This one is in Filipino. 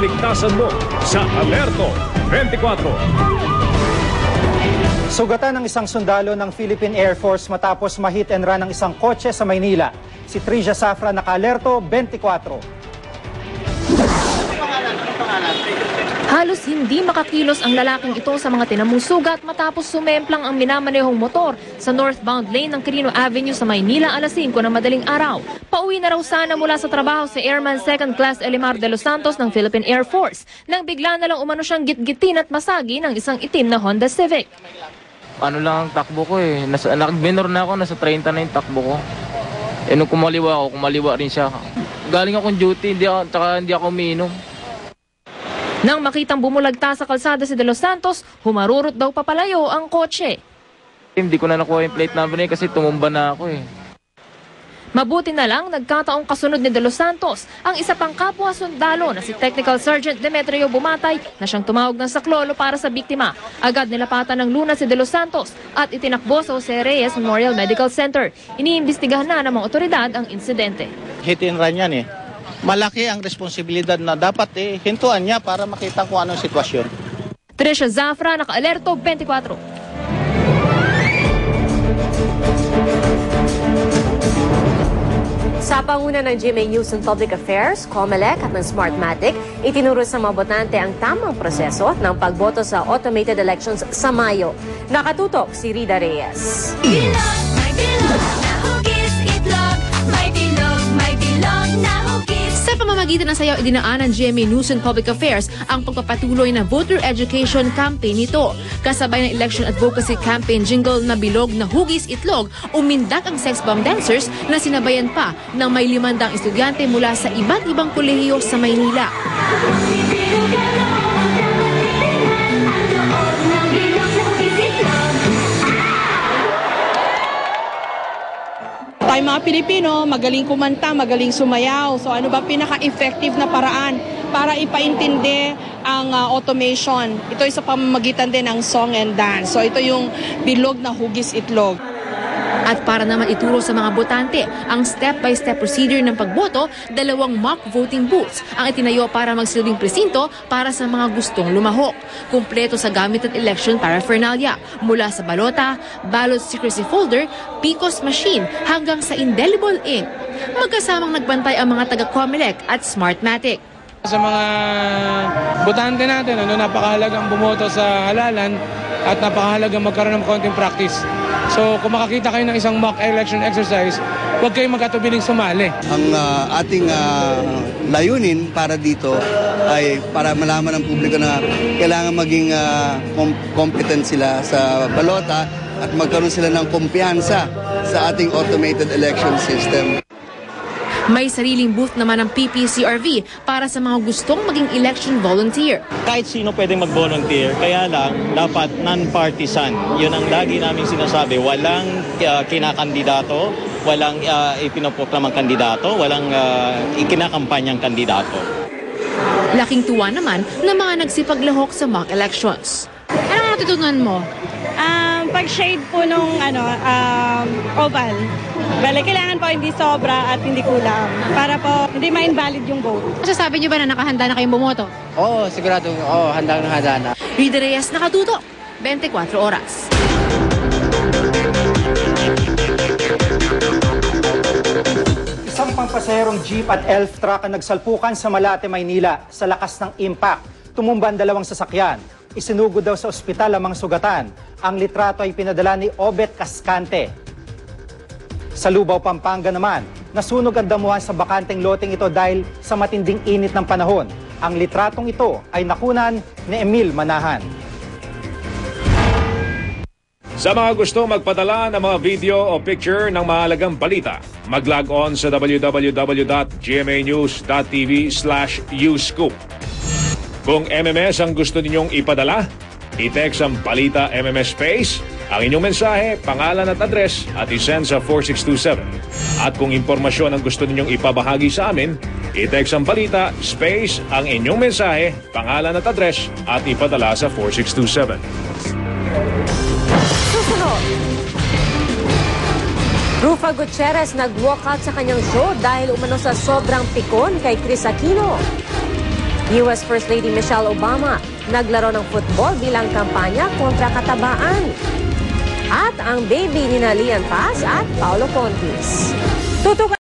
kaligtasan mo sa Alerto 24. Sugatan ng isang sundalo ng Philippine Air Force matapos ma-hit and run ng isang kotse sa Maynila. Si Trisha Zafra, naka-Alerto 24. Halos hindi makakilos ang lalaking ito sa mga tinamong sugat matapos sumemplang ang minamanehong motor sa northbound lane ng Quirino Avenue sa Maynila alas 5 ng madaling araw. Pauwi na raw sana mula sa trabaho si Airman 2nd Class Elimar de los Santos ng Philippine Air Force nang bigla na lang umano siyang gitgitin at masagi ng isang itim na Honda Civic. Ano lang ang takbo ko eh. Nag-minor na ako, nasa 30 na yung takbo ko. Nung kumaliwa rin siya. Galing akong duty, hindi ako umiinom. Nang makitang bumulagta sa kalsada si De Los Santos, humarurot daw papalayo ang kotse. Hindi ko na nakuha yung plate number kasi tumumba na ako eh. Mabuti na lang nagkataong kasunod ni De Los Santos ang isa pang kapwa sundalo na si Technical Sergeant Demetrio Bumatay na siyang tumawag ng saklolo para sa biktima. Agad nilapatan ng luna si De Los Santos at itinakbo sa Jose Reyes Memorial Medical Center. Iniimbestigahan na ng mga otoridad ang insidente. Hit and run yan eh. Malaki ang responsibilidad na dapat hintuan niya para makita kung anong sitwasyon. Trisha Zafra, naka-Alerto 24. Sa panguna ng GMA News and Public Affairs, COMELEC at ng Smartmatic, itinuro sa mga botante ang tamang proseso ng pagboto sa automated elections sa Mayo. Nakatutok si Rida Reyes. Bilog, may bilog na hugis, itlog, may bilog na hugis. Sa pamamagitan ng sayaw, idinaan ng GMA News and Public Affairs ang pagpapatuloy na voter education campaign nito. Kasabay ng election advocacy campaign jingle na bilog na hugis itlog, umindak ang sex bomb dancers na sinabayan pa ng may 500 estudyante mula sa iba't ibang kolehiyo sa Maynila. Tayo mga Pilipino, magaling kumanta, magaling sumayaw. So ano ba pinaka-effective na paraan para ipaintindi ang automation? Ito ay sa pamamagitan din ng song and dance. So ito yung bilog na hugis itlog. At para naman ituro sa mga botante ang step-by-step procedure ng pagboto, 2 mock voting booths ang itinayo para magsilbing presinto para sa mga gustong lumahok. Kumpleto sa gamit at election paraphernalia, mula sa balota, ballot secrecy folder, PCOS machine hanggang sa indelible ink. Magkasamang nagbantay ang mga taga-COMELEC at Smartmatic. Sa mga botante natin, napakahalagang bumoto sa halalan at napakahalagang magkaroon ng konting practice. So kung makakita kayo ng isang mock election exercise, huwag kayong magkatubiling sumali. Ang ating layunin para dito ay para malaman ng publiko na kailangan maging competent sila sa balota at magkaroon sila ng kumpiyansa sa ating automated election system. May sariling booth naman ng PPCRV para sa mga gustong maging election volunteer. Kahit sino pwedeng mag-volunteer, kaya lang dapat non-partisan. Yun ang lagi namin sinasabi. Walang kinakandidato, walang ipinopoklamang kandidato, walang ikinakampanyang kandidato. Laking tuwa naman ng mga nagsipaglahok sa mock elections. Anong natutunan mo? Pag-shade po nung oval. Bale, kailangan po hindi sobra at hindi kulang para po hindi ma-invalid yung vote. Masasabi niyo ba na nakahanda na kayong bumoto? Oo, sigurado. Oo, handa na. Rida Reyes, nakatutok, 24 oras. Isang pampasaherong jeep at elf truck ang nagsalpukan sa Malate, Maynila. Sa lakas ng impact, tumumba ang 2 sasakyan. Isinugod daw sa ospital ang mga sugatan. Ang litrato ay pinadala ni Obet Cascante. Sa Lubao, Pampanga naman, nasunog ang damuhan sa bakanteng loteng ito dahil sa matinding init ng panahon. Ang litratong ito ay nakunan ni Emil Manahan. Sa mga gusto magpadala ng mga video o picture ng mahalagang balita, mag-log on sa www.gmanews.tv/uscoop. Kung MMS ang gusto ninyong ipadala, i-text ang balita MMS Space, ang inyong mensahe, pangalan at address at i-send sa 4627. At kung impormasyon ang gusto ninyong ipabahagi sa amin, i-text ang balita, space, ang inyong mensahe, pangalan at address at ipadala sa 4627. Susunod. Rufa Gutierrez nag-walkout sa kanyang show dahil umano sa sobrang pikon kay Chris Aquino. US First Lady Michelle Obama naglaro ng football bilang kampanya kontra katabaan. At ang baby ni Lian Paz at Paolo Pontis. Tutukan